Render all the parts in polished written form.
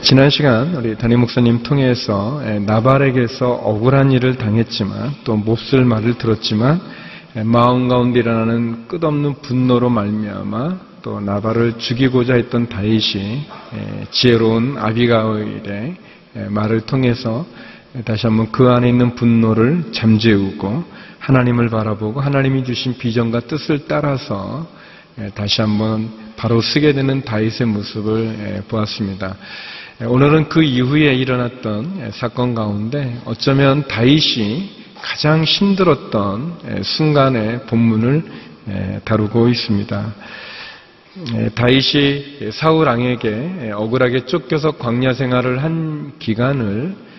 지난 시간 우리 담임 목사님 통해서 나발에게서 억울한 일을 당했지만 또 몹쓸 말을 들었지만 마음 가운데 일어나는 끝없는 분노로 말미암아 또 나발을 죽이고자 했던 다윗이 지혜로운 아비가일의 말을 통해서 다시 한번 그 안에 있는 분노를 잠재우고 하나님을 바라보고 하나님이 주신 비전과 뜻을 따라서 다시 한번 바로 쓰게 되는 다윗의 모습을 보았습니다. 오늘은 그 이후에 일어났던 사건 가운데 어쩌면 다윗이 가장 힘들었던 순간의 본문을 다루고 있습니다. 다윗이 사울 왕에게 억울하게 쫓겨서 광야 생활을 한 기간을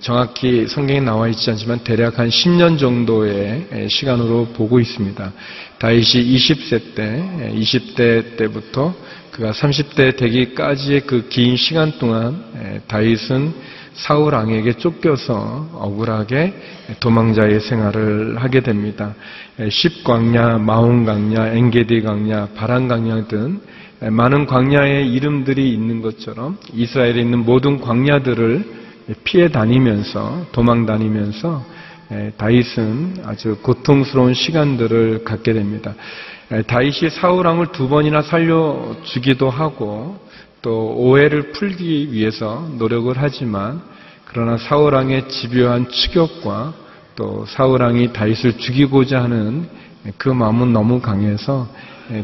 정확히 성경에 나와 있지 않지만 대략 한 10년 정도의 시간으로 보고 있습니다. 다윗이 20대 때부터 그가 30대 되기까지의 그 긴 시간 동안 다윗은 사울 왕에게 쫓겨서 억울하게 도망자의 생활을 하게 됩니다. 10광야, 마온 광야, 엔게디 광야, 바란 광야 등 많은 광야의 이름들이 있는 것처럼 이스라엘에 있는 모든 광야들을 피해 다니면서 도망 다니면서 다윗은 아주 고통스러운 시간들을 갖게 됩니다. 다윗이 사울 왕을 2번이나 살려주기도 하고 또 오해를 풀기 위해서 노력을 하지만 그러나 사울 왕의 집요한 추격과 또 사울 왕이 다윗을 죽이고자 하는 그 마음은 너무 강해서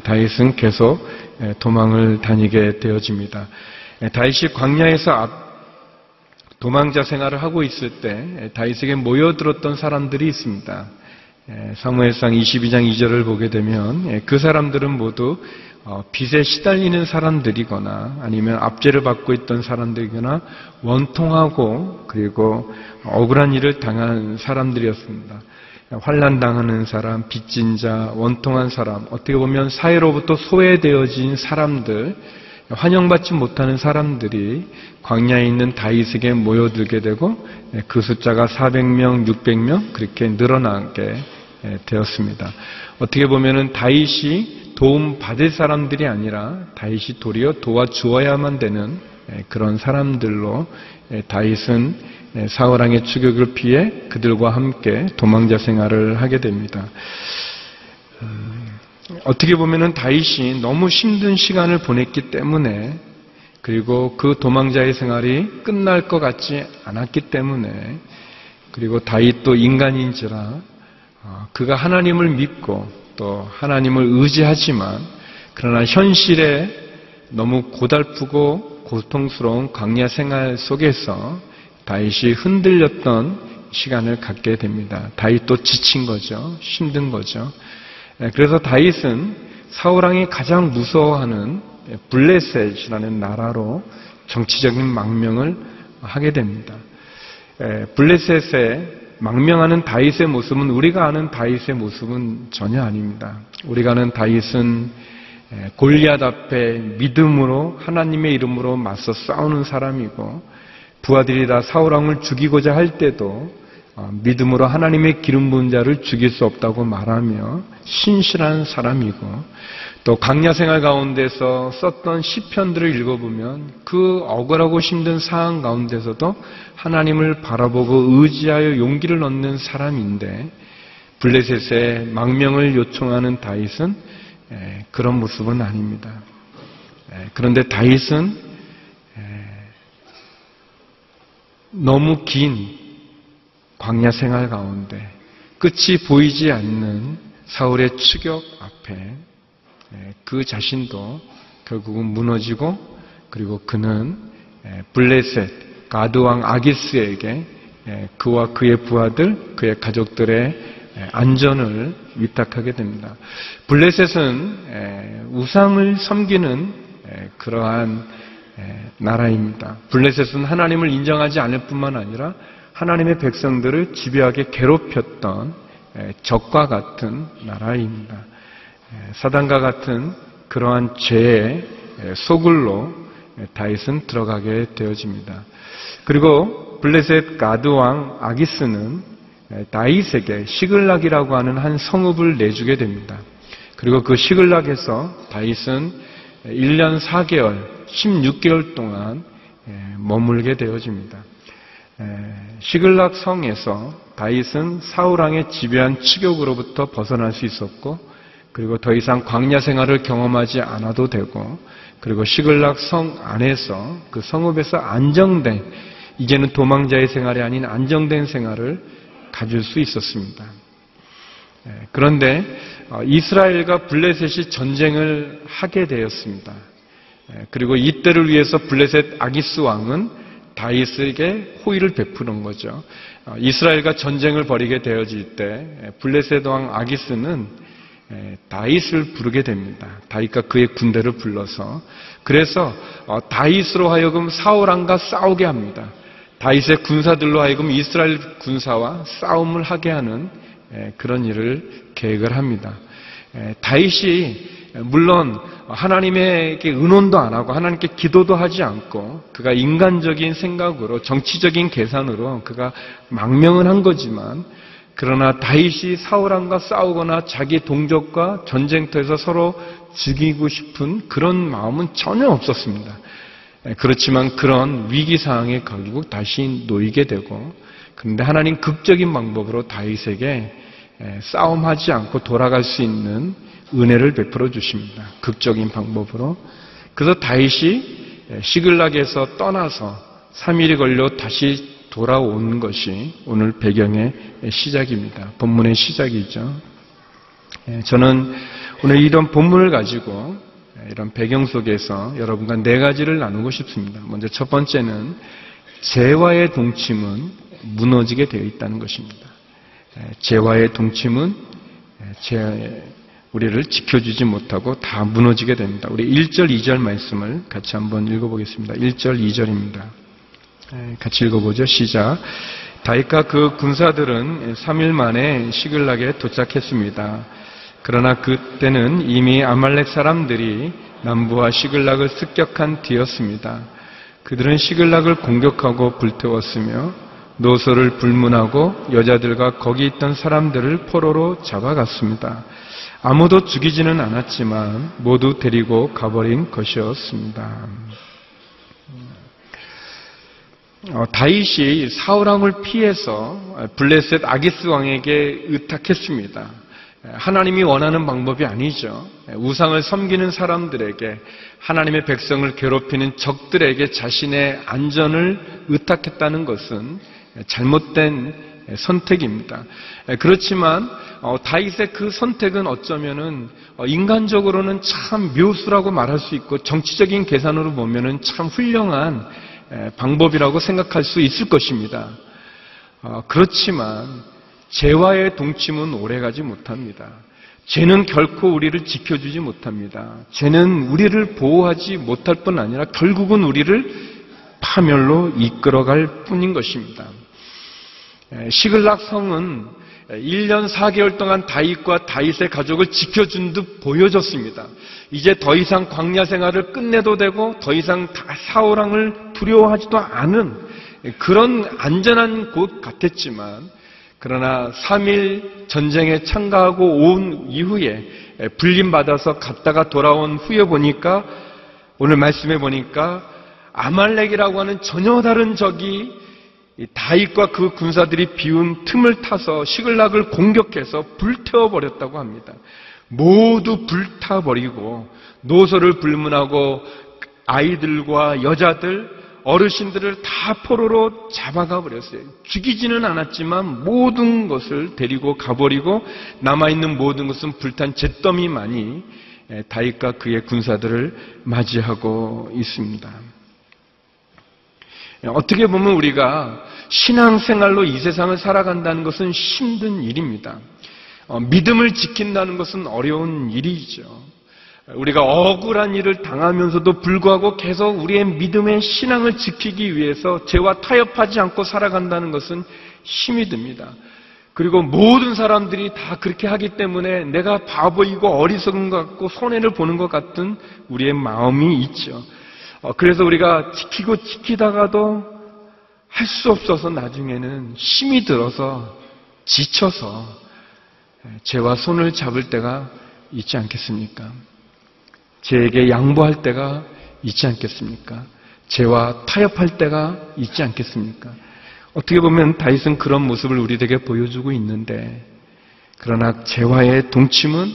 다윗은 계속 도망을 다니게 되어집니다. 다윗이 광야에서 도망자 생활을 하고 있을 때 다윗에게 모여들었던 사람들이 있습니다. 사무엘상 22장 2절을 보게 되면 그 사람들은 모두 빚에 시달리는 사람들이거나 아니면 압제를 받고 있던 사람들이거나 원통하고 그리고 억울한 일을 당한 사람들이었습니다. 환난 당하는 사람, 빚진 자, 원통한 사람, 어떻게 보면 사회로부터 소외되어진 사람들, 환영받지 못하는 사람들이 광야에 있는 다윗에게 모여들게 되고 그 숫자가 400명, 600명 그렇게 늘어나게 되었습니다. 어떻게 보면은 다윗이 도움 받을 사람들이 아니라 다윗이 도리어 도와주어야만 되는 그런 사람들로 다윗은 사울 왕의 추격을 피해 그들과 함께 도망자 생활을 하게 됩니다. 어떻게 보면은 다윗이 너무 힘든 시간을 보냈기 때문에 그리고 그 도망자의 생활이 끝날 것 같지 않았기 때문에 그리고 다윗도 인간인지라 그가 하나님을 믿고 또 하나님을 의지하지만 그러나 현실에 너무 고달프고 고통스러운 광야 생활 속에서 다윗이 흔들렸던 시간을 갖게 됩니다. 다윗도 지친 거죠. 힘든 거죠. 그래서 다윗은 사울 왕이 가장 무서워하는 블레셋이라는 나라로 정치적인 망명을 하게 됩니다. 블레셋에 망명하는 다윗의 모습은 우리가 아는 다윗의 모습은 전혀 아닙니다. 우리가 아는 다윗은 골리앗 앞에 믿음으로 하나님의 이름으로 맞서 싸우는 사람이고 부하들이 다 사울 왕을 죽이고자 할 때도 믿음으로 하나님의 기름 부은 자를 죽일 수 없다고 말하며 신실한 사람이고 또 광야 생활 가운데서 썼던 시편들을 읽어보면 그 억울하고 힘든 상황 가운데서도 하나님을 바라보고 의지하여 용기를 얻는 사람인데 블레셋의 망명을 요청하는 다윗은 그런 모습은 아닙니다. 그런데 다윗은 너무 긴 광야 생활 가운데 끝이 보이지 않는 사울의 추격 앞에 그 자신도 결국은 무너지고 그리고 그는 블레셋 가드왕 아기스에게 그와 그의 부하들, 그의 가족들의 안전을 위탁하게 됩니다. 블레셋은 우상을 섬기는 그러한 나라입니다. 블레셋은 하나님을 인정하지 않을 뿐만 아니라 하나님의 백성들을 집요하게 괴롭혔던 적과 같은 나라입니다. 사단과 같은 그러한 죄의 소굴로 다윗은 들어가게 되어집니다. 그리고 블레셋 가드왕 아기스는 다윗에게 시글락이라고 하는 한 성읍을 내주게 됩니다. 그리고 그 시글락에서 다윗은 1년 4개월 16개월 동안 머물게 되어집니다. 시글락 성에서 다윗은 사울왕의 지배한 추격으로부터 벗어날 수 있었고, 그리고 더 이상 광야 생활을 경험하지 않아도 되고, 그리고 시글락 성 안에서 그 성읍에서 안정된, 이제는 도망자의 생활이 아닌 안정된 생활을 가질 수 있었습니다. 그런데 이스라엘과 블레셋이 전쟁을 하게 되었습니다. 그리고 이때를 위해서 블레셋 아기스 왕은 다윗에게 호의를 베푸는 거죠. 이스라엘과 전쟁을 벌이게 되어질 때 블레셋 왕 아기스는 다윗을 부르게 됩니다. 다윗과 그의 군대를 불러서, 그래서 다윗으로 하여금 사울왕과 싸우게 합니다. 다윗의 군사들로 하여금 이스라엘 군사와 싸움을 하게 하는 그런 일을 계획을 합니다. 다윗이 물론 하나님에게 의논도 안 하고 하나님께 기도도 하지 않고 그가 인간적인 생각으로 정치적인 계산으로 그가 망명을 한 거지만, 그러나 다윗이 사울왕과 싸우거나 자기 동족과 전쟁터에서 서로 죽이고 싶은 그런 마음은 전혀 없었습니다. 그렇지만 그런 위기 상황에 결국 다시 놓이게 되고, 그런데 하나님 극적인 방법으로 다윗에게 싸움하지 않고 돌아갈 수 있는 은혜를 베풀어 주십니다. 극적인 방법으로. 그래서 다윗이 시글락에서 떠나서 3일이 걸려 다시 돌아온 것이 오늘 배경의 시작입니다. 본문의 시작이죠. 저는 오늘 이런 본문을 가지고 이런 배경 속에서 여러분과 네 가지를 나누고 싶습니다. 먼저 첫 번째는 죄와의 동침은 무너지게 되어 있다는 것입니다. 죄와의 동침은 우리를 지켜주지 못하고 다 무너지게 됩니다. 우리 1절, 2절 말씀을 같이 한번 읽어보겠습니다. 1절, 2절입니다. 같이 읽어보죠. 시작. 다윗과 그 군사들은 3일 만에 시글락에 도착했습니다. 그러나 그때는 이미 아말렉 사람들이 남부와 시글락을 습격한 뒤였습니다. 그들은 시글락을 공격하고 불태웠으며 노소를 불문하고 여자들과 거기 있던 사람들을 포로로 잡아갔습니다. 아무도 죽이지는 않았지만 모두 데리고 가버린 것이었습니다. 다윗이 사울왕을 피해서 블레셋 아기스 왕에게 의탁했습니다. 하나님이 원하는 방법이 아니죠. 우상을 섬기는 사람들에게, 하나님의 백성을 괴롭히는 적들에게 자신의 안전을 의탁했다는 것은 잘못된 선택입니다. 그렇지만 다윗의 그 선택은 어쩌면은 인간적으로는 참 묘수라고 말할 수 있고, 정치적인 계산으로 보면은 참 훌륭한 방법이라고 생각할 수 있을 것입니다. 그렇지만 죄와의 동침은 오래가지 못합니다. 죄는 결코 우리를 지켜주지 못합니다. 죄는 우리를 보호하지 못할 뿐 아니라 결국은 우리를 파멸로 이끌어갈 뿐인 것입니다. 시글락 성은 1년 4개월 동안 다윗과 다윗의 가족을 지켜준 듯 보여졌습니다. 이제 더 이상 광야 생활을 끝내도 되고 더 이상 사울왕을 두려워하지도 않은 그런 안전한 곳 같았지만, 그러나 3일 전쟁에 참가하고 온 이후에 불림받아서 갔다가 돌아온 후에 보니까, 오늘 말씀에 보니까 아말렉이라고 하는 전혀 다른 적이 다윗과 그 군사들이 비운 틈을 타서 시글락을 공격해서 불태워버렸다고 합니다. 모두 불타버리고 노소를 불문하고 아이들과 여자들, 어르신들을 다 포로로 잡아가 버렸어요. 죽이지는 않았지만 모든 것을 데리고 가버리고 남아있는 모든 것은 불탄 잿더미만이 다윗과 그의 군사들을 맞이하고 있습니다. 어떻게 보면 우리가 신앙생활로 이 세상을 살아간다는 것은 힘든 일입니다. 믿음을 지킨다는 것은 어려운 일이죠. 우리가 억울한 일을 당하면서도 불구하고 계속 우리의 믿음의 신앙을 지키기 위해서 죄와 타협하지 않고 살아간다는 것은 힘이 듭니다. 그리고 모든 사람들이 다 그렇게 하기 때문에 내가 바보이고 어리석은 것 같고 손해를 보는 것 같은 우리의 마음이 있죠. 그래서 우리가 지키다가도 할 수 없어서 나중에는 힘이 들어서 지쳐서 죄와 손을 잡을 때가 있지 않겠습니까? 죄에게 양보할 때가 있지 않겠습니까? 죄와 타협할 때가 있지 않겠습니까? 어떻게 보면 다윗은 그런 모습을 우리에게 보여주고 있는데, 그러나 죄와의 동침은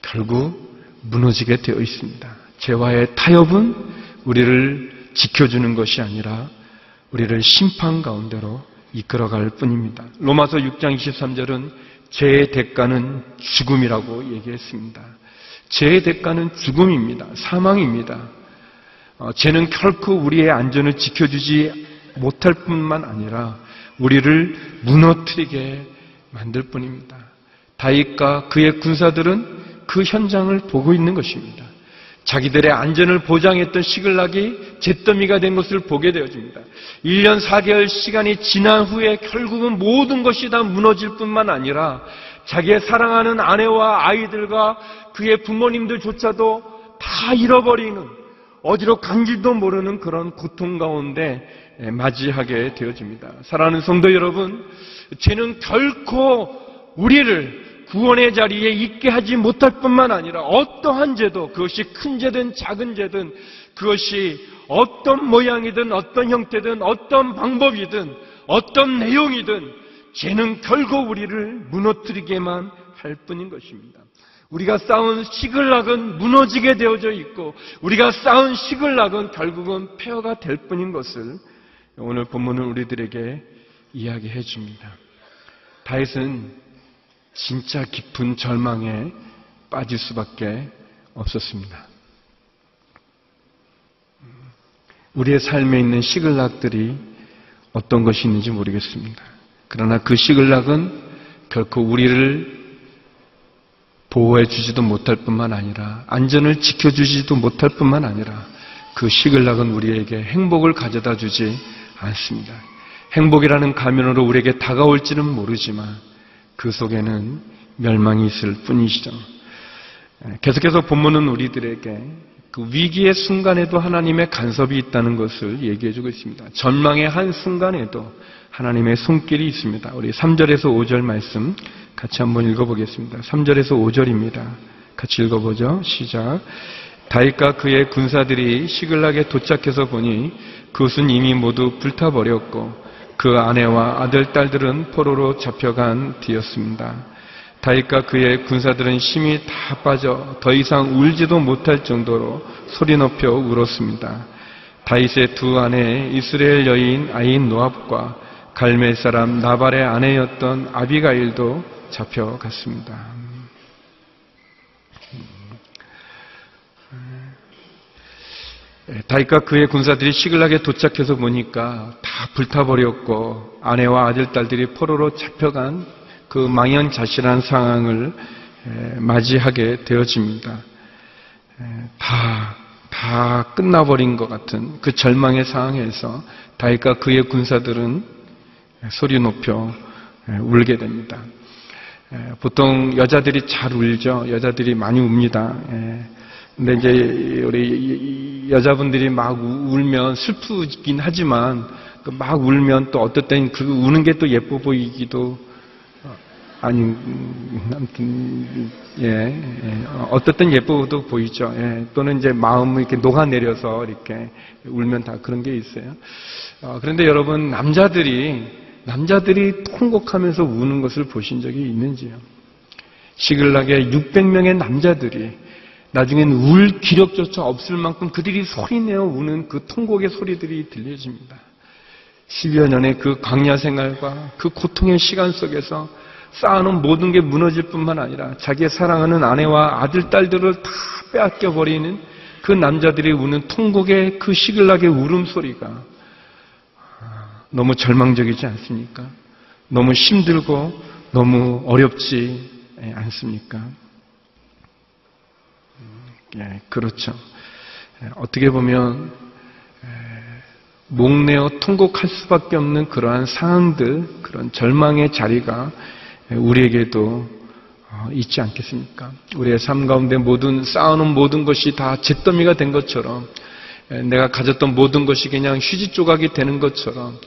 결국 무너지게 되어 있습니다. 죄와의 타협은 우리를 지켜주는 것이 아니라 우리를 심판 가운데로 이끌어갈 뿐입니다. 로마서 6장 23절은 죄의 대가는 죽음이라고 얘기했습니다. 죄의 대가는 죽음입니다. 사망입니다. 죄는 결코 우리의 안전을 지켜주지 못할 뿐만 아니라 우리를 무너뜨리게 만들 뿐입니다. 다윗과 그의 군사들은 그 현장을 보고 있는 것입니다. 자기들의 안전을 보장했던 시글락이 잿더미가 된 것을 보게 되어집니다. 1년 4개월 시간이 지난 후에 결국은 모든 것이 다 무너질 뿐만 아니라 자기의 사랑하는 아내와 아이들과 그의 부모님들조차도 다 잃어버리는, 어디로 간지도 모르는 그런 고통 가운데 맞이하게 되어집니다. 사랑하는 성도 여러분, 죄는 결코 우리를 구원의 자리에 있게 하지 못할 뿐만 아니라 어떠한 죄도, 그것이 큰 죄든 작은 죄든, 그것이 어떤 모양이든 어떤 형태든 어떤 방법이든 어떤 내용이든 죄는 결국 우리를 무너뜨리게만 할 뿐인 것입니다. 우리가 쌓은 시글락은 무너지게 되어져 있고 우리가 쌓은 시글락은 결국은 폐허가 될 뿐인 것을 오늘 본문은 우리들에게 이야기해 줍니다. 다윗은 진짜 깊은 절망에 빠질 수밖에 없었습니다. 우리의 삶에 있는 시글락들이 어떤 것이 있는지 모르겠습니다. 그러나 그 시글락은 결코 우리를 보호해 주지도 못할 뿐만 아니라 안전을 지켜주지도 못할 뿐만 아니라 그 시글락은 우리에게 행복을 가져다 주지 않습니다. 행복이라는 가면으로 우리에게 다가올지는 모르지만 그 속에는 멸망이 있을 뿐이시죠. 계속해서 본문은 우리들에게 그 위기의 순간에도 하나님의 간섭이 있다는 것을 얘기해주고 있습니다. 전망의 한 순간에도 하나님의 손길이 있습니다. 우리 3절에서 5절 말씀 같이 한번 읽어보겠습니다. 3절에서 5절입니다. 같이 읽어보죠. 시작. 다윗과 그의 군사들이 시글락에 도착해서 보니 그것은 이미 모두 불타버렸고 그 아내와 아들, 딸들은 포로로 잡혀간 뒤였습니다. 다윗과 그의 군사들은 힘이 다 빠져 더 이상 울지도 못할 정도로 소리 높여 울었습니다. 다윗의 두 아내 이스라엘 여인 아힌노압과 갈멜 사람 나발의 아내였던 아비가일도 잡혀갔습니다. 다윗과 그의 군사들이 시글락에 도착해서 보니까 다 불타버렸고 아내와 아들, 딸들이 포로로 잡혀간 그 망연자실한 상황을 맞이하게 되어집니다. 다 끝나버린 것 같은 그 절망의 상황에서 다윗과 그의 군사들은 소리 높여 울게 됩니다. 보통 여자들이 잘 울죠. 여자들이 많이 웁니다. 근데 이제 우리 여자분들이 막 울면 슬프긴 하지만 막 울면 또 어떨 땐 그 우는 게 또 예뻐 보이기도 아무튼 어떨 땐 예뻐도 보이죠. 또는 이제 마음을 이렇게 녹아내려서 이렇게 울면 다 그런 게 있어요. 그런데 여러분 남자들이 통곡하면서 우는 것을 보신 적이 있는지요? 시글락에 600명의 남자들이 나중엔 울 기력조차 없을 만큼 그들이 소리내어 우는 그 통곡의 소리들이 들려집니다. 10여 년의 그 광야 생활과 그 고통의 시간 속에서 쌓아놓은 모든 게 무너질 뿐만 아니라 자기의 사랑하는 아내와 아들, 딸들을 다 빼앗겨버리는 그 남자들이 우는 통곡의 그 시글락의 울음소리가 너무 절망적이지 않습니까? 너무 힘들고 너무 어렵지 않습니까? 그렇죠. 어떻게 보면 목내어 통곡할 수밖에 없는 그러한 상황들, 그런 절망의 자리가 우리에게도 있지 않겠습니까? 우리의 삶 가운데 쌓아놓은 모든 것이 다 잿더미가 된 것처럼, 내가 가졌던 모든 것이 그냥 휴지 조각이 되는 것처럼,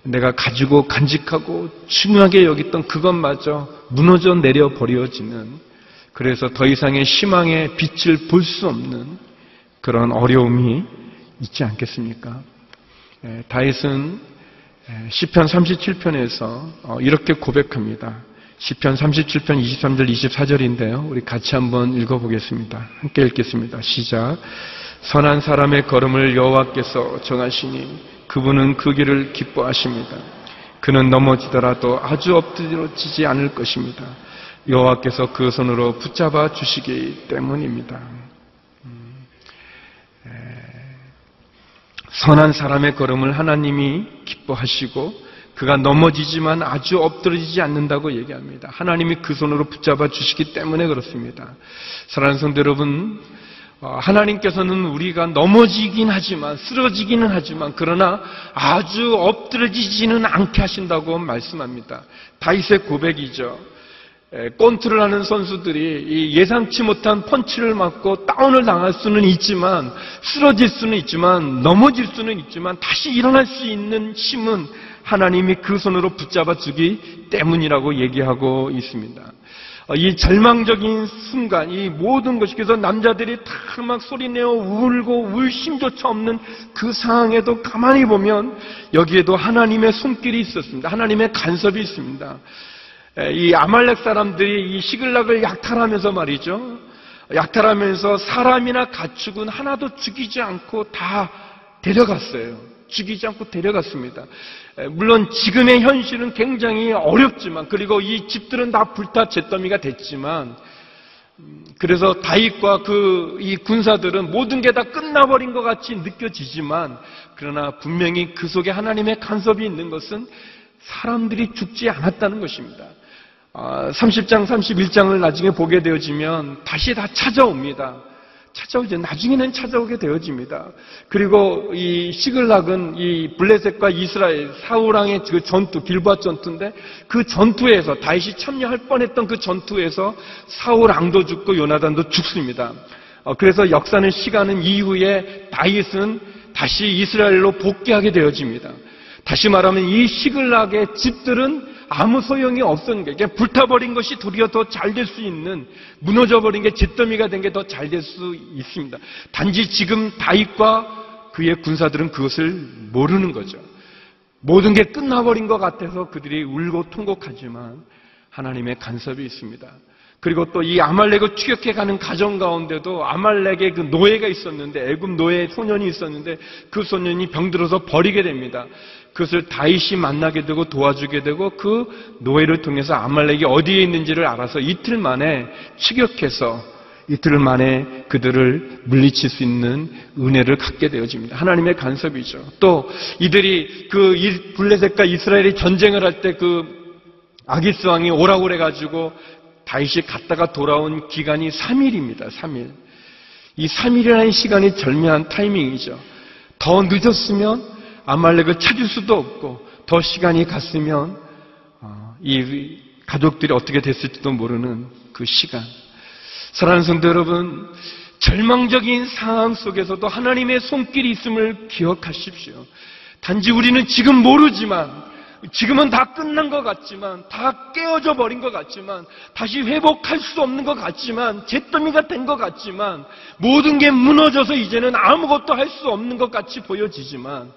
내가 가지고 간직하고 중요하게 여겼던 그것마저 무너져 내려 버려지는, 그래서 더 이상의 희망의 빛을 볼 수 없는 그런 어려움이 있지 않겠습니까? 다윗은 시편 37편에서 이렇게 고백합니다. 시편 37편 23절 24절인데요. 우리 같이 한번 읽어보겠습니다. 함께 읽겠습니다. 시작. 선한 사람의 걸음을 여호와께서 정하시니 그분은 그 길을 기뻐하십니다. 그는 넘어지더라도 아주 엎드러지지 않을 것입니다. 여호와께서 그 손으로 붙잡아 주시기 때문입니다. 선한 사람의 걸음을 하나님이 기뻐하시고 그가 넘어지지만 아주 엎드러지지 않는다고 얘기합니다. 하나님이 그 손으로 붙잡아 주시기 때문에 그렇습니다. 사랑하는 성도 여러분, 하나님께서는 우리가 넘어지긴 하지만 쓰러지기는 하지만 그러나 아주 엎드러지지는 않게 하신다고 말씀합니다. 다윗의 고백이죠. 권투를 하는 선수들이 예상치 못한 펀치를 맞고 다운을 당할 수는 있지만 쓰러질 수는 있지만 넘어질 수는 있지만 다시 일어날 수 있는 힘은 하나님이 그 손으로 붙잡아 주기 때문이라고 얘기하고 있습니다. 이 절망적인 순간, 이 모든 것이 그래서 남자들이 다 막 소리내어 울고 울 힘조차 없는 그 상황에도 가만히 보면 여기에도 하나님의 손길이 있었습니다. 하나님의 간섭이 있습니다. 이 아말렉 사람들이 이 시글락을 약탈하면서 말이죠. 약탈하면서 사람이나 가축은 하나도 죽이지 않고 다 데려갔어요. 죽이지 않고 데려갔습니다. 물론 지금의 현실은 굉장히 어렵지만 그리고 이 집들은 다 불타 잿더미가 됐지만 그래서 다윗과 이 군사들은 모든 게 다 끝나버린 것 같이 느껴지지만 그러나 분명히 그 속에 하나님의 간섭이 있는 것은 사람들이 죽지 않았다는 것입니다. 30장, 31장을 나중에 보게 되어지면 다시 다 찾아옵니다. 나중에는 찾아오게 되어집니다. 그리고 이 시글락은 이 블레셋과 이스라엘 사울왕의 그 전투, 길보아 전투인데 그 전투에서 다윗이 참여할 뻔했던 그 전투에서 사울왕도 죽고 요나단도 죽습니다. 그래서 역사는 시간은 이후에 다윗은 다시 이스라엘로 복귀하게 되어집니다. 다시 말하면 이 시글락의 집들은 아무 소용이 없었는 게 불타버린 것이 도리어 더 잘 될 수 있는 무너져버린 게 잿더미가 된 게 더 잘 될 수 있습니다. 단지 지금 다윗과 그의 군사들은 그것을 모르는 거죠. 모든 게 끝나버린 것 같아서 그들이 울고 통곡하지만 하나님의 간섭이 있습니다. 그리고 또 이 아말렉을 추격해가는 가정 가운데도 아말렉의 그 노예가 있었는데 애굽 노예 소년이 있었는데 그 소년이 병들어서 버리게 됩니다. 그것을 다윗이 만나게 되고 도와주게 되고 그 노예를 통해서 아말렉이 어디에 있는지를 알아서 이틀 만에 추격해서 이틀 만에 그들을 물리칠 수 있는 은혜를 갖게 되어집니다. 하나님의 간섭이죠. 또 이들이 블레셋과 이스라엘이 전쟁을 할 때 아기스 왕이 오라고 그래가지고 다윗이 갔다가 돌아온 기간이 3일입니다. 3일. 이 3일이라는 시간이 절묘한 타이밍이죠. 더 늦었으면 아말렉을 찾을 수도 없고 더 시간이 갔으면 이 가족들이 어떻게 됐을지도 모르는 그 시간. 사랑하는 성도 여러분, 절망적인 상황 속에서도 하나님의 손길이 있음을 기억하십시오. 단지 우리는 지금 모르지만 지금은 다 끝난 것 같지만 다 깨어져 버린 것 같지만 다시 회복할 수 없는 것 같지만 잿더미가 된 것 같지만 모든 게 무너져서 이제는 아무것도 할 수 없는 것 같이 보여지지만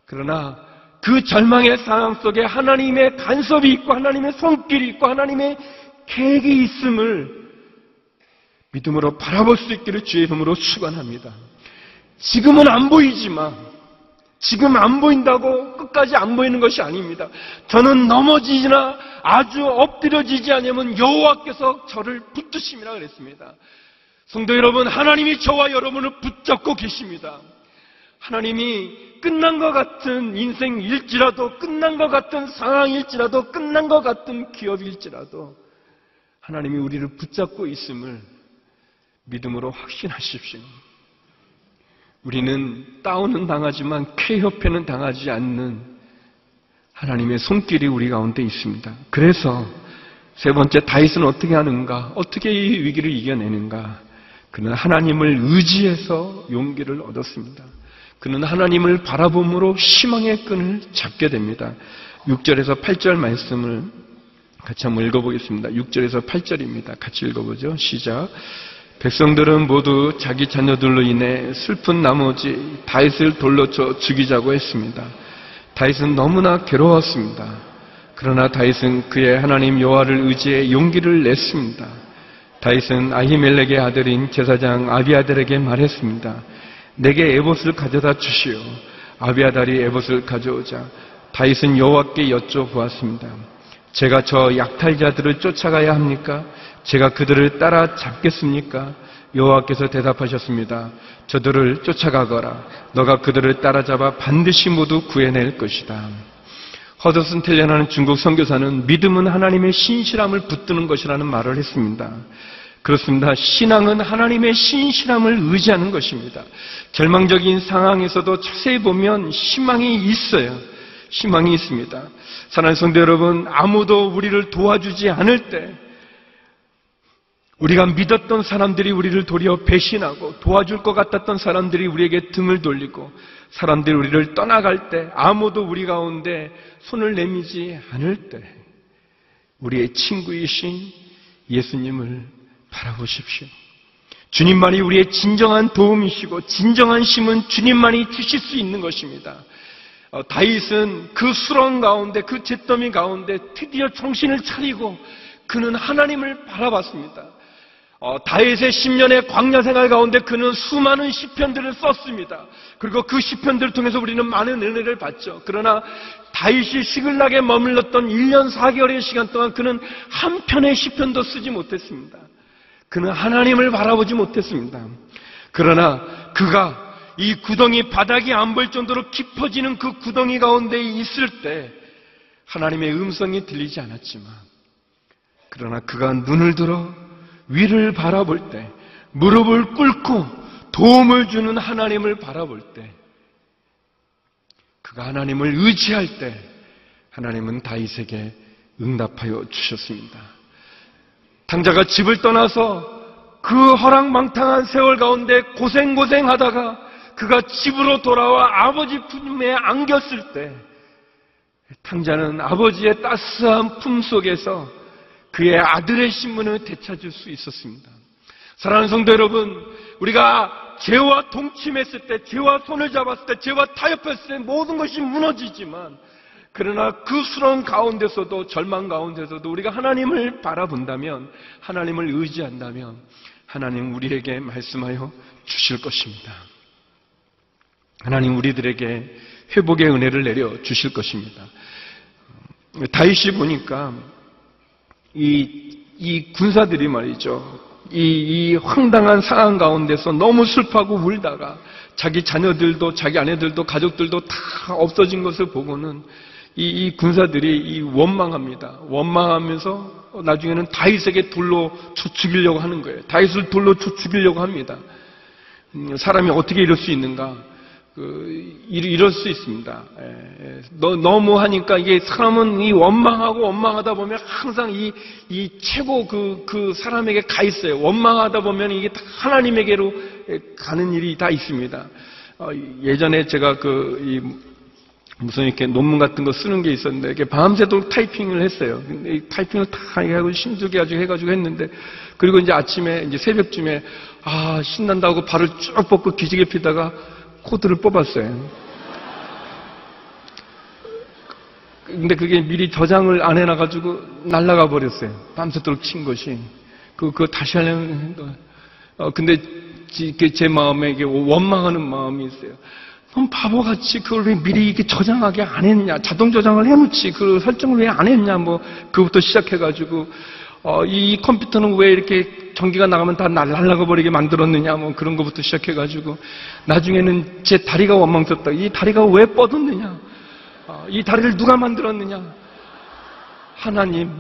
그러나 그 절망의 상황 속에 하나님의 간섭이 있고 하나님의 손길이 있고 하나님의 계획이 있음을 믿음으로 바라볼 수 있기를 주의 이름으로 축원합니다. 지금은 안 보이지만 지금 안 보인다고 끝까지 안 보이는 것이 아닙니다. 저는 넘어지지나 아주 엎드려지지 않으면 여호와께서 저를 붙드심이라 그랬습니다. 성도 여러분, 하나님이 저와 여러분을 붙잡고 계십니다. 하나님이 끝난 것 같은 인생일지라도 끝난 것 같은 상황일지라도 끝난 것 같은 기업일지라도 하나님이 우리를 붙잡고 있음을 믿음으로 확신하십시오. 우리는 다운은 당하지만 쾌협회는 당하지 않는 하나님의 손길이 우리 가운데 있습니다. 그래서 세 번째, 다윗은 어떻게 하는가? 어떻게 이 위기를 이겨내는가? 그는 하나님을 의지해서 용기를 얻었습니다. 그는 하나님을 바라봄으로 희망의 끈을 잡게 됩니다. 6절에서 8절 말씀을 같이 한번 읽어보겠습니다. 6절에서 8절입니다. 같이 읽어보죠. 시작. 백성들은 모두 자기 자녀들로 인해 슬픈 나머지 다윗을 돌로 쳐 죽이자고 했습니다. 다윗은 너무나 괴로웠습니다. 그러나 다윗은 그의 하나님 여호와를 의지해 용기를 냈습니다. 다윗은 아히멜렉의 아들인 제사장 아비아달에게 말했습니다. 내게 에봇을 가져다 주시오. 아비아달이 에봇을 가져오자 다윗은 여호와께 여쭤보았습니다. 제가 저 약탈자들을 쫓아가야 합니까? 제가 그들을 따라 잡겠습니까? 여호와께서 대답하셨습니다. 저들을 쫓아가거라. 너가 그들을 따라잡아 반드시 모두 구해낼 것이다. 허드슨 텔레라는 중국 선교사는 믿음은 하나님의 신실함을 붙드는 것이라는 말을 했습니다. 그렇습니다. 신앙은 하나님의 신실함을 의지하는 것입니다. 절망적인 상황에서도 자세히 보면 희망이 있어요. 희망이 있습니다. 사랑하는 성도 여러분, 아무도 우리를 도와주지 않을 때 우리가 믿었던 사람들이 우리를 도리어 배신하고 도와줄 것 같았던 사람들이 우리에게 등을 돌리고 사람들이 우리를 떠나갈 때 아무도 우리 가운데 손을 내밀지 않을 때 우리의 친구이신 예수님을 바라보십시오. 주님만이 우리의 진정한 도움이시고 진정한 힘은 주님만이 주실 수 있는 것입니다. 다윗은 그 수렁 가운데 그 잿더미 가운데 드디어 정신을 차리고 그는 하나님을 바라봤습니다. 다윗의 10년의 광야 생활 가운데 그는 수많은 시편들을 썼습니다. 그리고 그 시편들을 통해서 우리는 많은 은혜를 받죠. 그러나 다윗이 시글락에 머물렀던 1년 4개월의 시간 동안 그는 한 편의 시편도 쓰지 못했습니다. 그는 하나님을 바라보지 못했습니다. 그러나 그가 이 구덩이 바닥이 안 보일 정도로 깊어지는 그 구덩이 가운데 있을 때 하나님의 음성이 들리지 않았지만 그러나 그가 눈을 들어 위를 바라볼 때 무릎을 꿇고 도움을 주는 하나님을 바라볼 때 그가 하나님을 의지할 때 하나님은 다윗에게 응답하여 주셨습니다. 탕자가 집을 떠나서 그 허랑망탕한 세월 가운데 고생하다가 그가 집으로 돌아와 아버지 품에 안겼을 때 탕자는 아버지의 따스한 품 속에서 그의 아들의 신분을 되찾을 수 있었습니다. 사랑하는 성도 여러분, 우리가 죄와 동침했을 때, 죄와 손을 잡았을 때, 죄와 타협했을 때 모든 것이 무너지지만 그러나 그 수렁 가운데서도 절망 가운데서도 우리가 하나님을 바라본다면 하나님을 의지한다면 하나님 우리에게 말씀하여 주실 것입니다. 하나님 우리들에게 회복의 은혜를 내려 주실 것입니다. 다윗이 보니까 이 군사들이 말이죠. 이 황당한 상황 가운데서 너무 슬퍼하고 울다가 자기 자녀들도 자기 아내들도 가족들도 다 없어진 것을 보고는 이 군사들이 원망합니다. 원망하면서 나중에는 다윗에게 돌로 쳐 죽이려고 하는 거예요. 다윗을 돌로 쳐 죽이려고 합니다. 사람이 어떻게 이럴 수 있는가? 이럴 수 있습니다. 너무 하니까 이게 사람은 이 원망하다 보면 항상 이 최고 그 사람에게 가 있어요. 원망하다 보면 이게 다 하나님에게로 가는 일이 다 있습니다. 예전에 제가 무슨 이렇게 논문 같은 거 쓰는 게 있었는데 이렇게 밤새도록 타이핑을 했어요. 근데 이 타이핑을 다 해가지고 힘들게 해가지고 했는데 그리고 이제 아침에 이제 새벽쯤에 신난다고 발을 쭉 뻗고 기지개 피다가 코드를 뽑았어요. 근데 그게 미리 저장을 안 해놔가지고 날아가 버렸어요. 밤새도록 친 것이. 그거 다시 하려면, 근데 제 마음에 이게 원망하는 마음이 있어요. 너무 바보같이 그걸 왜 미리 이렇게 저장하게 안 했냐. 자동 저장을 해놓지. 그 설정을 왜 안 했냐. 그것부터 시작해가지고, 이 컴퓨터는 왜 이렇게 전기가 나가면 다 날아가 버리게 만들었느냐. 그런 것부터 시작해가지고, 나중에는 제 다리가 원망스럽다. 이 다리가 왜 뻗었느냐. 이 다리를 누가 만들었느냐. 하나님.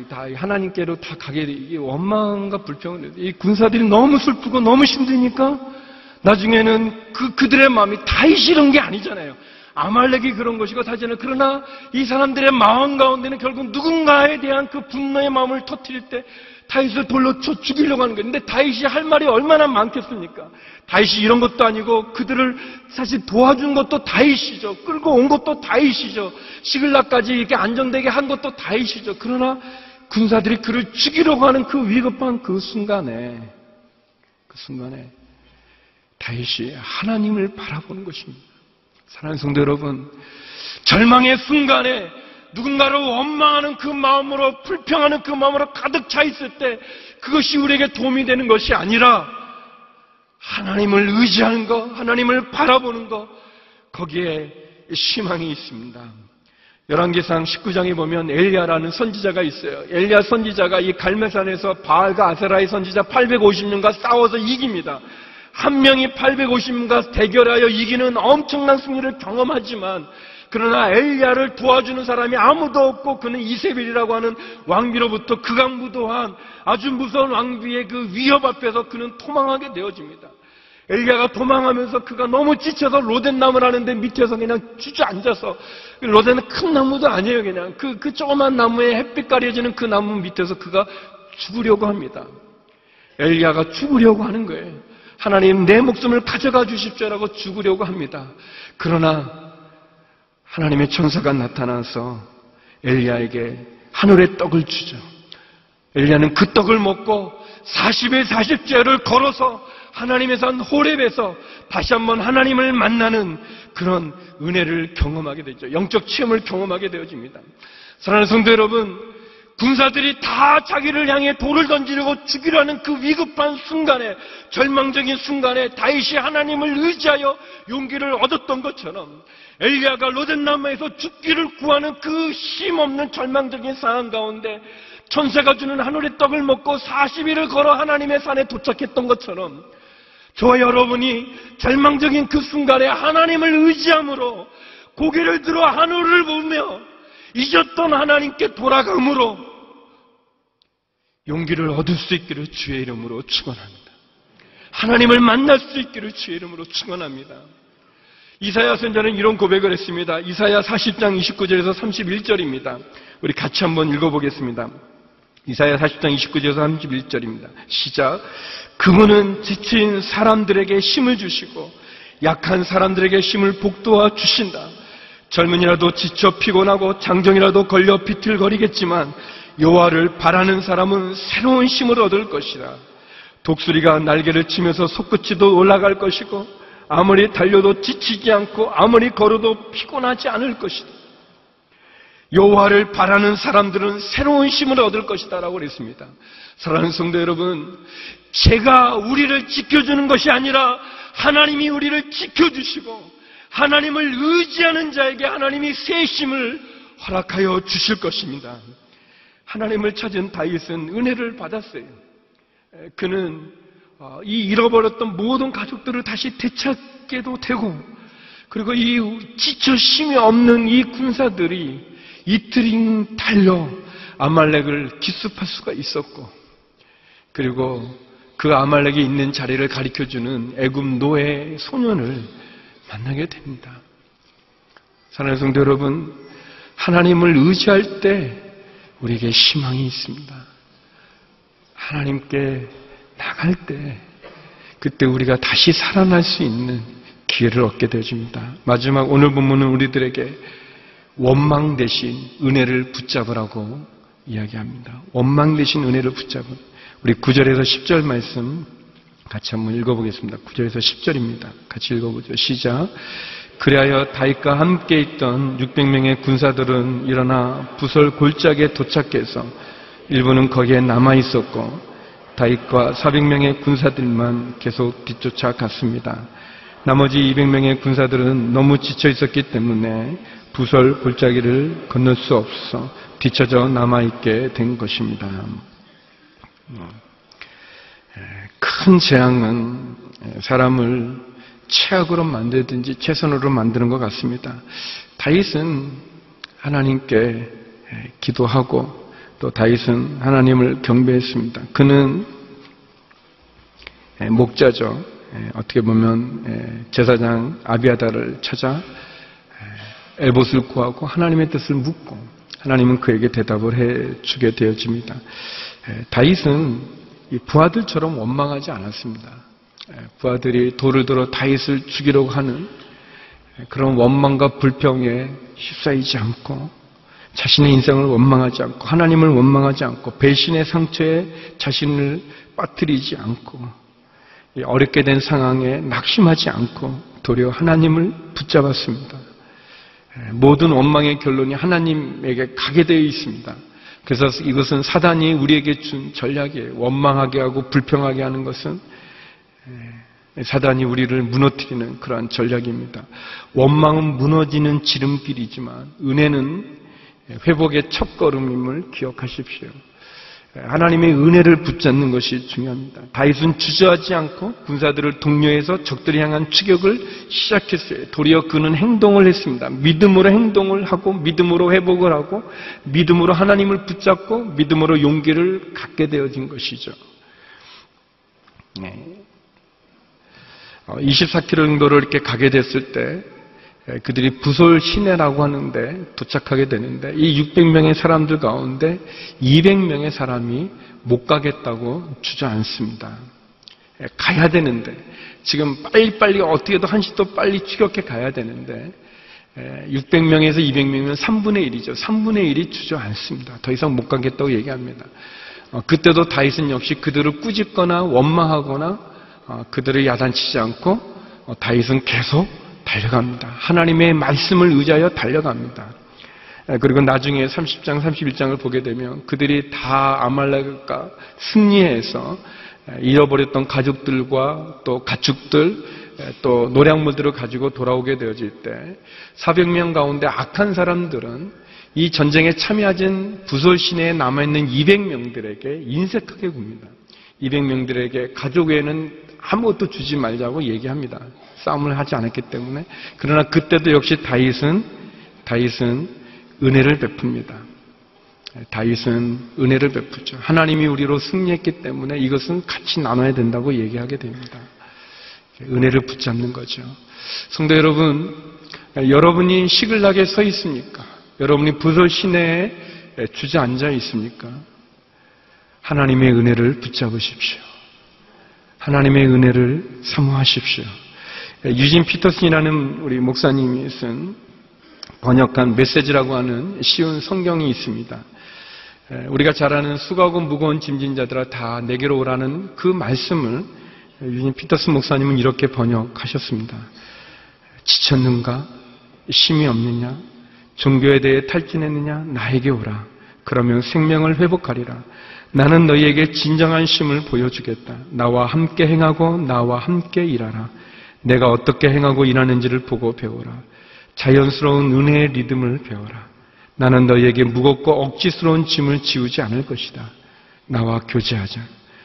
다 하나님께로 다 가게 돼. 이게 원망과 불평을, 이 군사들이 너무 슬프고 너무 힘드니까, 나중에는 그들의 마음이 다윗이 이런 게 아니잖아요. 아말렉이 그런 것이고 다잖아요. 그러나 이 사람들의 마음 가운데는 결국 누군가에 대한 그 분노의 마음을 터뜨릴 때 다윗을 돌로 쳐 죽이려고 하는 거예요. 근데 다윗이 할 말이 얼마나 많겠습니까? 다윗이 이런 것도 아니고 그들을 사실 도와준 것도 다윗이죠. 끌고 온 것도 다윗이죠. 시글락까지 이렇게 안정되게 한 것도 다윗이죠. 그러나 군사들이 그를 죽이려고 하는 그 위급한 그 순간에 그 순간에 다윗이 하나님을 바라보는 것입니다. 사랑하는 성도 여러분, 절망의 순간에 누군가를 원망하는 그 마음으로, 불평하는 그 마음으로 가득 차 있을 때 그것이 우리에게 도움이 되는 것이 아니라 하나님을 의지하는 것, 하나님을 바라보는 것, 거기에 희망이 있습니다. 열왕기상 19장에 보면 엘리야라는 선지자가 있어요. 엘리야 선지자가 이 갈멜산에서 바알과 아세라의 선지자 850명과 싸워서 이깁니다. 한 명이 850명과 대결하여 이기는 엄청난 승리를 경험하지만, 그러나 엘리야를 도와주는 사람이 아무도 없고 그는 이세벨이라고 하는 왕비로부터 극악무도한 아주 무서운 왕비의 그 위협 앞에서 그는 도망하게 되어집니다. 엘리야가 도망하면서 그가 너무 지쳐서 로덴나무를 하는데 밑에서 그냥 주저앉아서, 로덴은 큰 나무도 아니에요. 그냥 그 조그만 나무에 햇빛 가려지는 그 나무 밑에서 그가 죽으려고 합니다. 엘리야가 죽으려고 하는 거예요. 하나님, 내 목숨을 가져가 주십시오라고 죽으려고 합니다. 그러나 하나님의 천사가 나타나서 엘리야에게 하늘의 떡을 주죠. 엘리야는 그 떡을 먹고 40일 40제를 걸어서 하나님의 산 호렙에서 다시 한번 하나님을 만나는 그런 은혜를 경험하게 되죠. 영적 체험을 경험하게 되어집니다. 사랑하는 성도 여러분, 군사들이 다 자기를 향해 돌을 던지려고 죽이려 하는 그 위급한 순간에, 절망적인 순간에 다윗이 하나님을 의지하여 용기를 얻었던 것처럼 엘리야가 로덴나무에서 죽기를 구하는 그 힘없는 절망적인 상황 가운데 천사가 주는 하늘의 떡을 먹고 40일을 걸어 하나님의 산에 도착했던 것처럼, 저와 여러분이 절망적인 그 순간에 하나님을 의지함으로 고개를 들어 하늘을 보며 잊었던 하나님께 돌아감으로 용기를 얻을 수 있기를 주의 이름으로 축원합니다. 하나님을 만날 수 있기를 주의 이름으로 축원합니다. 이사야 선지자는 이런 고백을 했습니다. 이사야 40장 29절에서 31절입니다. 우리 같이 한번 읽어보겠습니다. 이사야 40장 29절에서 31절입니다. 시작. 그분은 지친 사람들에게 힘을 주시고 약한 사람들에게 힘을 북돋아 주신다. 젊은이라도 지쳐 피곤하고 장정이라도 걸려 비틀거리겠지만 여호와를 바라는 사람은 새로운 힘을 얻을 것이다. 독수리가 날개를 치면서 솟구치도 올라갈 것이고 아무리 달려도 지치지 않고 아무리 걸어도 피곤하지 않을 것이다. 여호와를 바라는 사람들은 새로운 힘을 얻을 것이다 라고 그랬습니다. 사랑하는 성도 여러분, 제가 우리를 지켜주는 것이 아니라 하나님이 우리를 지켜주시고 하나님을 의지하는 자에게 하나님이 새 힘을 허락하여 주실 것입니다. 하나님을 찾은 다윗은 은혜를 받았어요. 그는 이 잃어버렸던 모든 가족들을 다시 되찾게도 되고, 그리고 이 지쳐 힘이 없는 이 군사들이 이틀이 달려 아말렉을 기습할 수가 있었고, 그리고 그 아말렉이 있는 자리를 가리켜주는 애굽 노예 소년을 만나게 됩니다. 사랑하는 성도 여러분, 하나님을 의지할 때 우리에게 희망이 있습니다. 하나님께 나갈 때 그때 우리가 다시 살아날 수 있는 기회를 얻게 되어집니다. 마지막 오늘 본문은 우리들에게 원망 대신 은혜를 붙잡으라고 이야기합니다. 원망 대신 은혜를 붙잡은, 우리 9절에서 10절 말씀 같이 한번 읽어보겠습니다. 9절에서 10절입니다. 같이 읽어보죠. 시작. 그리하여 다윗과 함께 있던 600명의 군사들은 일어나 부설 골짜기에 도착해서 일부는 거기에 남아있었고 다윗과 400명의 군사들만 계속 뒤쫓아 갔습니다. 나머지 200명의 군사들은 너무 지쳐 있었기 때문에 부설 골짜기를 건널 수 없어 뒤쳐져 남아있게 된 것입니다. 큰 재앙은 사람을 최악으로 만들든지 최선으로 만드는 것 같습니다. 다윗은 하나님께 기도하고 또 다윗은 하나님을 경배했습니다. 그는 목자죠. 어떻게 보면 제사장 아비아다를 찾아 엘봇을 구하고 하나님의 뜻을 묻고 하나님은 그에게 대답을 해주게 되어집니다. 다윗은 이 부하들처럼 원망하지 않았습니다. 부하들이 돌을 들어 다윗을 죽이려고 하는 그런 원망과 불평에 휩싸이지 않고 자신의 인생을 원망하지 않고 하나님을 원망하지 않고 배신의 상처에 자신을 빠뜨리지 않고 이 어렵게 된 상황에 낙심하지 않고 도리어 하나님을 붙잡았습니다. 모든 원망의 결론이 하나님에게 가게 되어 있습니다. 그래서 이것은 사단이 우리에게 준 전략이에요. 원망하게 하고 불평하게 하는 것은 사단이 우리를 무너뜨리는 그러한 전략입니다. 원망은 무너지는 지름길이지만 은혜는 회복의 첫걸음임을 기억하십시오. 하나님의 은혜를 붙잡는 것이 중요합니다. 다윗은 주저하지 않고 군사들을 독려해서 적들을 향한 추격을 시작했어요. 도리어 그는 행동을 했습니다. 믿음으로 행동을 하고 믿음으로 회복을 하고 믿음으로 하나님을 붙잡고 믿음으로 용기를 갖게 되어진 것이죠. 24km 정도를 이렇게 가게 됐을 때 그들이 부솔 시내라고 하는데 도착하게 되는데 이 600명의 사람들 가운데 200명의 사람이 못 가겠다고 주저앉습니다. 가야 되는데 지금 빨리빨리 어떻게든 한시도 빨리 추격해 가야 되는데 600명에서 200명이면 3분의 1이죠. 3분의 1이 주저앉습니다. 더 이상 못 가겠다고 얘기합니다. 그때도 다윗은 역시 그들을 꾸짖거나 원망하거나 그들을 야단치지 않고 다윗은 계속 달려갑니다. 하나님의 말씀을 의지하여 달려갑니다. 그리고 나중에 30장, 31장을 보게 되면 그들이 다 아말렉과 승리해서 잃어버렸던 가족들과 또 가축들, 또 노량물들을 가지고 돌아오게 되어질 때 400명 가운데 악한 사람들은 이 전쟁에 참여하진 부솔 시내에 남아있는 200명들에게 인색하게 굽니다. 200명들에게 가족 외에는 아무것도 주지 말자고 얘기합니다. 싸움을 하지 않았기 때문에. 그러나 그때도 역시 다윗은 은혜를 베풉니다. 다윗은 은혜를 베푸죠. 하나님이 우리로 승리했기 때문에 이것은 같이 나눠야 된다고 얘기하게 됩니다. 은혜를 붙잡는 거죠. 성도 여러분, 여러분이 시글락에 서 있습니까? 여러분이 부솔 시내에 주저앉아 있습니까? 하나님의 은혜를 붙잡으십시오. 하나님의 은혜를 사모하십시오. 유진 피터슨이라는 우리 목사님이 쓴 번역한 메시지라고 하는 쉬운 성경이 있습니다. 우리가 잘 아는 수고하고 무거운 짐진 자들아 다 내게로 오라는 그 말씀을 유진 피터슨 목사님은 이렇게 번역하셨습니다. 지쳤는가? 힘이 없느냐? 종교에 대해 탈진했느냐? 나에게 오라. 그러면 생명을 회복하리라. 나는 너희에게 진정한 쉼을 보여주겠다. 나와 함께 행하고 나와 함께 일하라. 내가 어떻게 행하고 일하는지를 보고 배우라. 자연스러운 은혜의 리듬을 배워라. 나는 너희에게 무겁고 억지스러운 짐을 지우지 않을 것이다. 나와 교제하자.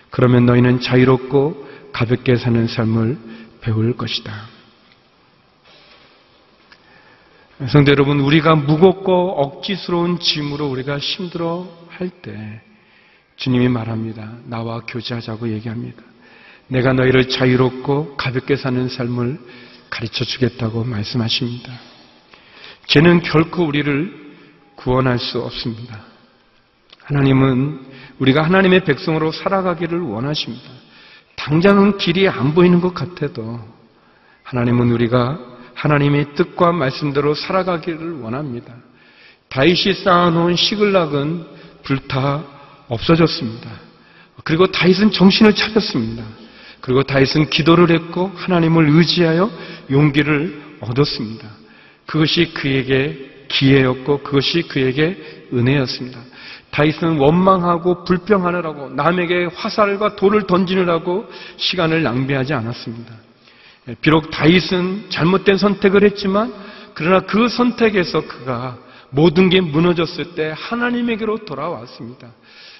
그러면 너희는 자유롭고 가볍게 사는 삶을 배울 것이다. 성도 여러분, 우리가 무겁고 억지스러운 짐으로 우리가 힘들어 할 때 주님이 말합니다. 나와 교제하자고 얘기합니다. 내가 너희를 자유롭고 가볍게 사는 삶을 가르쳐 주겠다고 말씀하십니다. 죄는 결코 우리를 구원할 수 없습니다. 하나님은 우리가 하나님의 백성으로 살아가기를 원하십니다. 당장은 길이 안 보이는 것 같아도 하나님은 우리가 하나님의 뜻과 말씀대로 살아가기를 원합니다. 다윗이 쌓아놓은 시글락은 불타 없어졌습니다. 그리고 다윗은 정신을 차렸습니다. 그리고 다윗은 기도를 했고 하나님을 의지하여 용기를 얻었습니다. 그것이 그에게 기회였고 그것이 그에게 은혜였습니다. 다윗은 원망하고 불평하느라고 남에게 화살과 돌을 던지느라고 시간을 낭비하지 않았습니다. 비록 다윗은 잘못된 선택을 했지만 그러나 그 선택에서 그가 모든 게 무너졌을 때 하나님에게로 돌아왔습니다.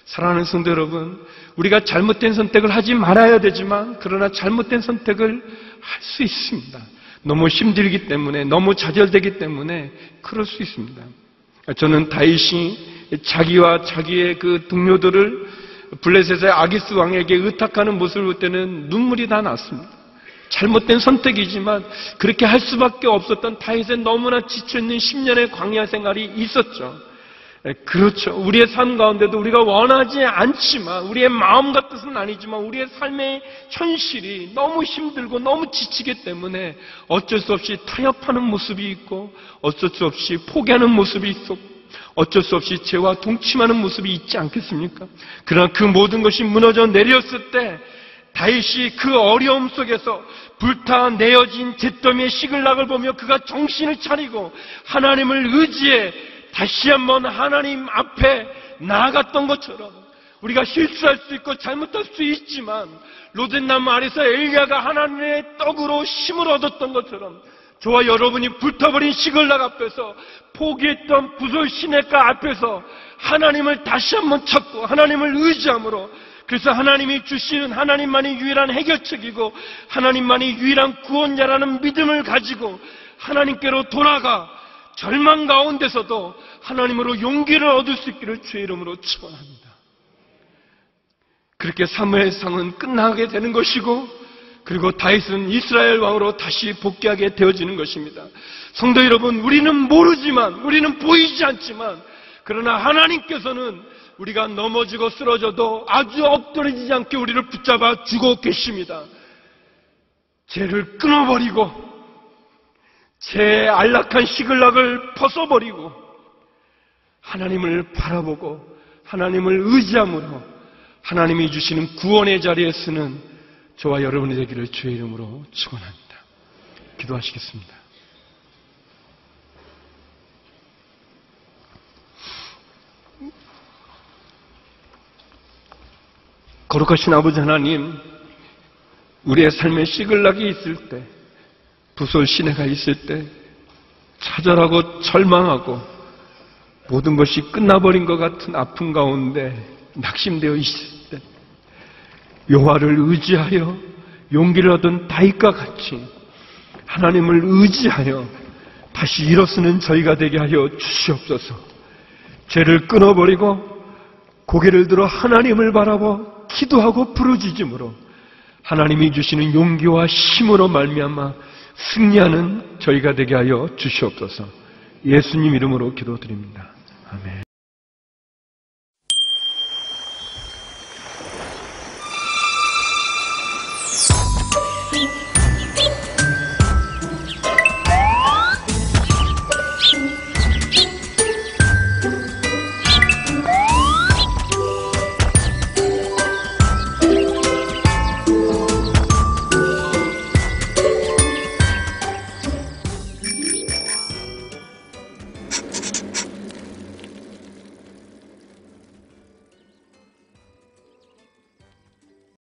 사랑하는 성도 여러분, 우리가 잘못된 선택을 하지 말아야 되지만 그러나 잘못된 선택을 할 수 있습니다. 너무 힘들기 때문에, 너무 좌절되기 때문에 그럴 수 있습니다. 저는 다윗이 자기와 자기의 그 동료들을 블레셋의 아기스 왕에게 의탁하는 모습을 볼 때는 눈물이 다 났습니다. 잘못된 선택이지만 그렇게 할 수밖에 없었던 다윗의 너무나 지쳐있는 10년의 광야 생활이 있었죠. 그렇죠. 우리의 삶 가운데도 우리가 원하지 않지만 우리의 마음과 뜻은 아니지만 우리의 삶의 현실이 너무 힘들고 너무 지치기 때문에 어쩔 수 없이 타협하는 모습이 있고 어쩔 수 없이 포기하는 모습이 있었고 어쩔 수 없이 죄와 동침하는 모습이 있지 않겠습니까? 그러나 그 모든 것이 무너져 내렸을 때 다윗이 그 어려움 속에서 불타 내어진 잿더미의 시글락을 보며 그가 정신을 차리고 하나님을 의지해 다시 한번 하나님 앞에 나아갔던 것처럼 우리가 실수할 수 있고 잘못할 수 있지만 로덴나무 아래서 엘리야가 하나님의 떡으로 힘을 얻었던 것처럼 저와 여러분이 불타버린 시글락 앞에서 포기했던 부솔 시냇가 앞에서 하나님을 다시 한번 찾고 하나님을 의지함으로, 그래서 하나님이 주시는 하나님만이 유일한 해결책이고 하나님만이 유일한 구원자라는 믿음을 가지고 하나님께로 돌아가 절망 가운데서도 하나님으로 용기를 얻을 수 있기를 주의 이름으로 축원합니다. 그렇게 사무엘상은 끝나게 되는 것이고, 그리고 다윗은 이스라엘 왕으로 다시 복귀하게 되어지는 것입니다. 성도 여러분, 우리는 모르지만, 우리는 보이지 않지만, 그러나 하나님께서는 우리가 넘어지고 쓰러져도 아주 엎드러지지 않게 우리를 붙잡아 주고 계십니다. 죄를 끊어버리고 제 안락한 시글락을 벗어버리고 하나님을 바라보고 하나님을 의지함으로 하나님이 주시는 구원의 자리에 서는 저와 여러분이 되기를 주의 이름으로 축원합니다. 기도하시겠습니다. 거룩하신 아버지 하나님, 우리의 삶에 시글락이 있을 때, 부솔 시내가 있을 때, 좌절하고 절망하고 모든 것이 끝나버린 것 같은 아픔 가운데 낙심되어 있을 때, 여호와를 의지하여 용기를 얻은 다윗과 같이 하나님을 의지하여 다시 일어서는 저희가 되게 하여 주시옵소서. 죄를 끊어버리고 고개를 들어 하나님을 바라보 기도하고 부르짖음으로 하나님이 주시는 용기와 힘으로 말미암아 승리하는 저희가 되게 하여 주시옵소서. 예수님 이름으로 기도드립니다. 아멘.